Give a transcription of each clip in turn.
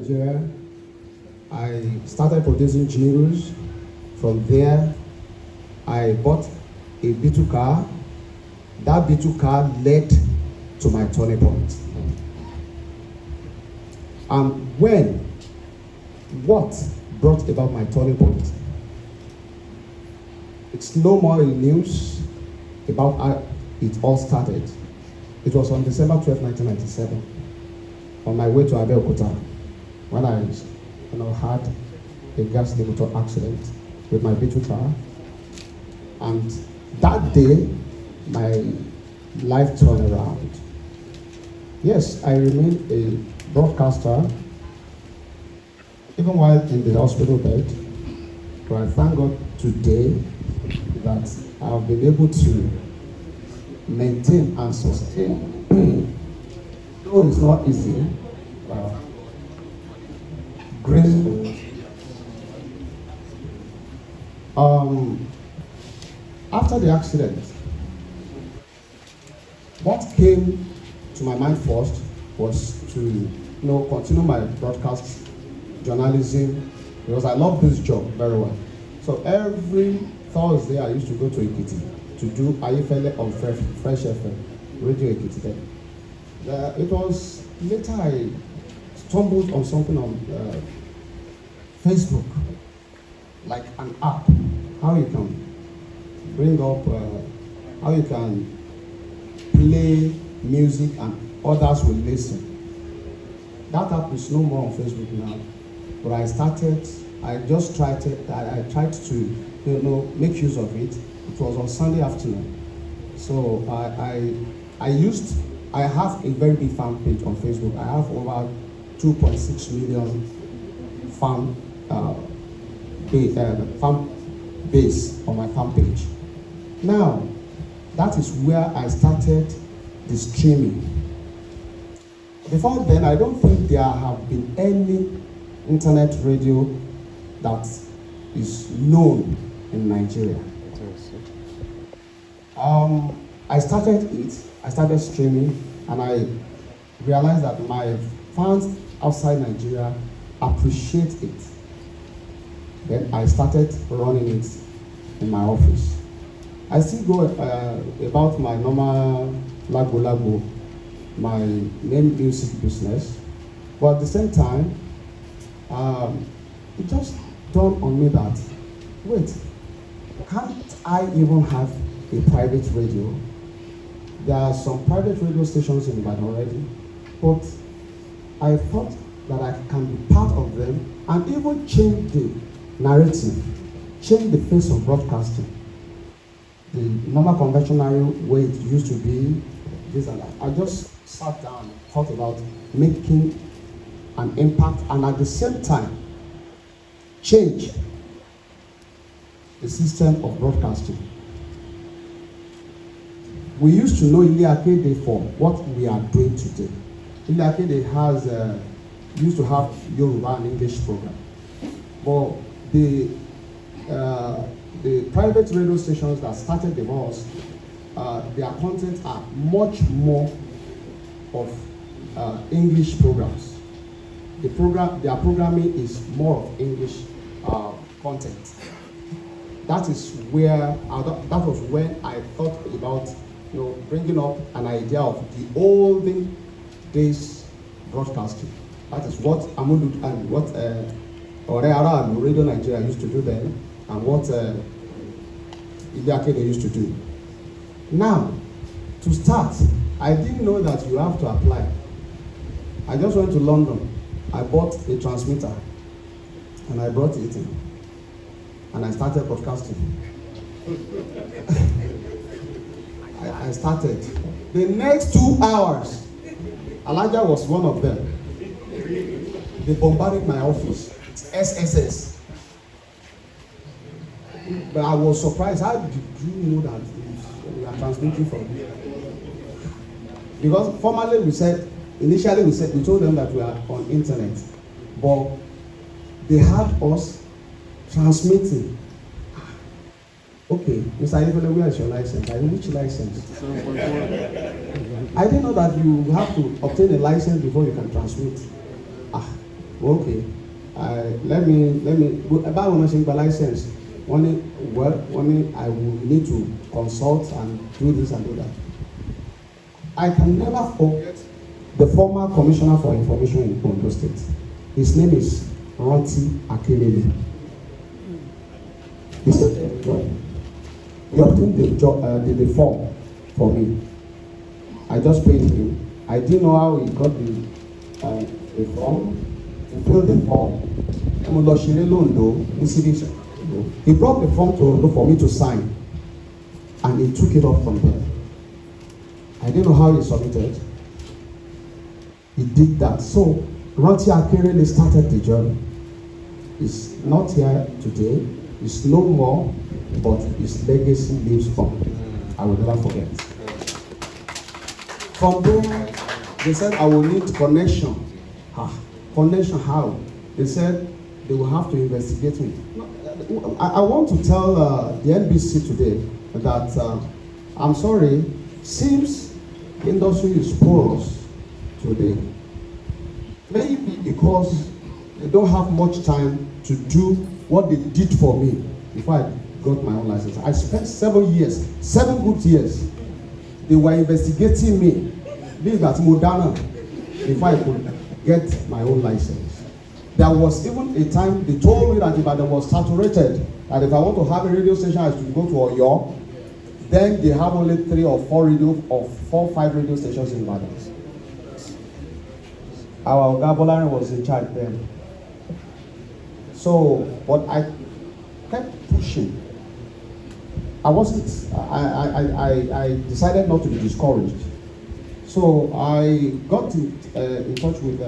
Nigeria. I started producing jingles. From there, I bought a Beetle car. That Beetle car led to my turning point. And what brought about my turning point? It's no more in news about how it all started. It was on December 12, 1997, on my way to Abeokuta, when I had a gas motor accident with my Beetle car. And that day, my life turned around. Yes, I remained a broadcaster, even while in the hospital bed. But I thank God today that I've been able to maintain and sustain. Though it's not easy, graceful. After the accident, what came to my mind first was to continue my broadcast journalism, because I love this job very well. So every Thursday I used to go to Ekiti to do Ayefele on Fresh FM, Radio Ekiti then. It was later I stumbled on something on Facebook, like an app, how you can bring up, how you can play music and others will listen. That app is no more on Facebook now, but I tried to make use of it. It was on Sunday afternoon. So I have a very big fan page on Facebook. I have over 2.6 million fan base on my fan page. Now, that is where I started the streaming. Before then, I don't think there have been any internet radio that is known in Nigeria. I started streaming, and I realized that my fans outside Nigeria appreciate it. Then I started running it in my office. I still go about my normal lago, my main music business, but at the same time, it just dawned on me that, wait, can't I even have a private radio? There are some private radio stations in Ibadan already, but I thought that I can be part of them and even change the narrative, change the face of broadcasting. The normal conventional way it used to be, this and that. I just sat down and thought about making an impact and at the same time change the system of broadcasting. We used to know Iliakede for what we are doing today. Iliakede used to have Yoruba and English program, but the private radio stations that started the wars, their content are much more of English programs. Their programming is more of English content. That is where that was when I thought about bringing up an idea of the olden days broadcasting. That is what Amudu and what Oreara and Radio Nigeria used to do then, and what Iliakede used to do. Now, to start, I didn't know that you have to apply. I just went to London. I bought a transmitter, and I brought it in, and I started broadcasting. I started. The next 2 hours, Elijah was one of them. They bombarded my office, SSS. But I was surprised. How did you know that we are transmitting from here? Because formerly initially we told them that we are on internet, but they had us transmitting. Okay, Mr. Ayefele, where is your license? I mean, which license? I didn't know that you have to obtain a license before you can transmit. Okay, let me about ownership by license. I will need to consult and do this and do that. I can never forget the former commissioner for information in Ondo State. His name is Ranti Akelele. He said, he obtained the form for me. I just paid him. I didn't know how he got the form. He filled the form. He brought the form to Ondo for me to sign, and he took it off from there. I didn't know how he submitted. He did that. So Ranti Akelele started the journey. He's not here today. He's no more, but his legacy lives on. I will never forget. From there, they said I will need connection. Connection how? They said they will have to investigate me. I want to tell the NBC today that I'm sorry, seems the industry is porous today. Maybe because they don't have much time to do what they did for me before I got my own license. I spent 7 years, 7 good years. They were investigating me, being that Modana, before I could get my own license. There was even a time they told me that Ibadan was saturated, and if I want to have a radio station, I should go to Oyo. Then they have only 3 or 4 or 5 radio stations in Ibadan. Our Oga Bolari was in charge then. So, but I kept pushing. I decided not to be discouraged. So I got in touch with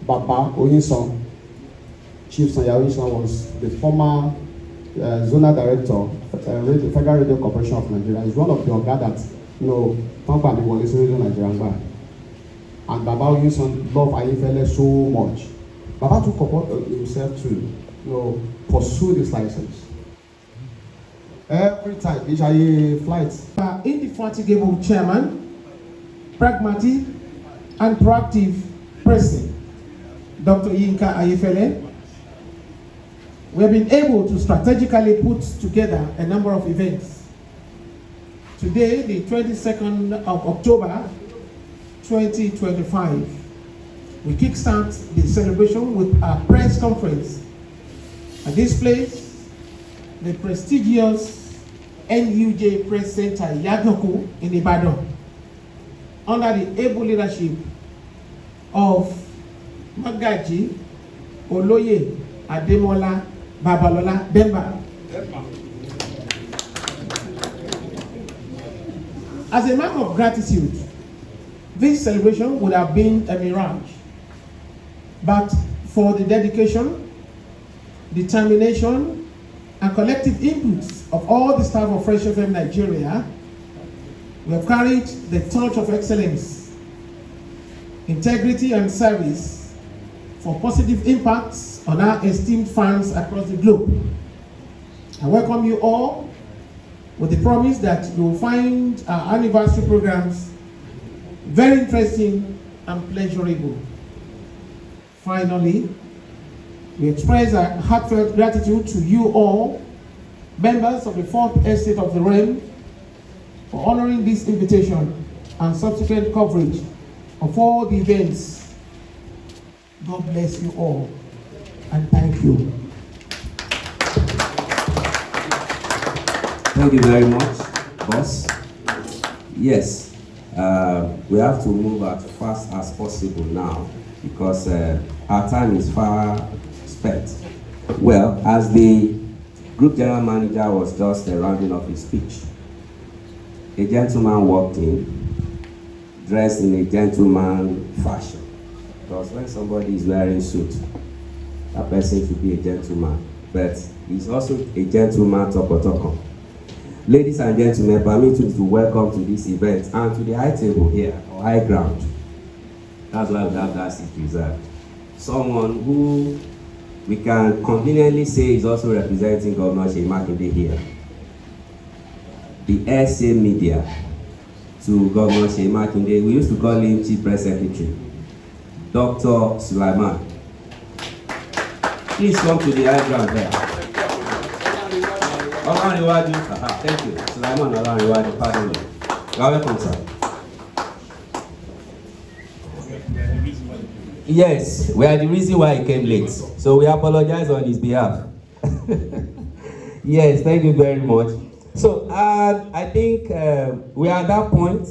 Baba Oyinson. Chief Sanya Oyinson was the former zonal director, Federal Radio Corporation of Nigeria. He's one of the Oga that, Pampa was Radio Nigeria. And Baba Oyinson loved Ayefele so much. Baba took upon himself to, pursue this license. Every time, HIA flights. Indefatigable chairman, pragmatic and proactive president, Dr. Yinka Ayefele, we have been able to strategically put together a number of events. Today, the 22nd of October, 2025, we kickstart the celebration with a press conference. At this place, the prestigious NUJ Press Center, Yagoku in Ibadan, under the able leadership of Magaji Oloye Ademola Babalola Bemba. As a mark of gratitude, this celebration would have been a mirage, but for the dedication, determination, and collective inputs of all the staff of Fresh FM Nigeria, we have carried the torch of excellence, integrity, and service for positive impacts on our esteemed fans across the globe. I welcome you all with the promise that you will find our anniversary programs very interesting and pleasurable. Finally, we express our heartfelt gratitude to you all, members of the 4th Estate of the Realm, for honoring this invitation and subsequent coverage of all the events. God bless you all, and thank you. Thank you very much, boss. Yes, we have to move as fast as possible now because our time is far spent. Well, as the group general manager was just rounding off his speech, a gentleman walked in, dressed in a gentleman fashion. Because when somebody is wearing a suit, that person should be a gentleman. But he's also a gentleman toko. Ladies and gentlemen, permit me to welcome to this event and to the high table here, or high ground. That's why we have that seat reserved. Someone who we can conveniently say is also representing Governor Seyi Makinde here. The SA media to Governor Seyi Makinde, we used to call him Chief Press Secretary, Dr. Sulaiman. Please come to the high ground here. Thank you. Sulaiman Olariwaju, pardon me. You are welcome, sir. Yes, we are the reason why he came late. So we apologize on his behalf. Yes, thank you very much. So I think we are at that point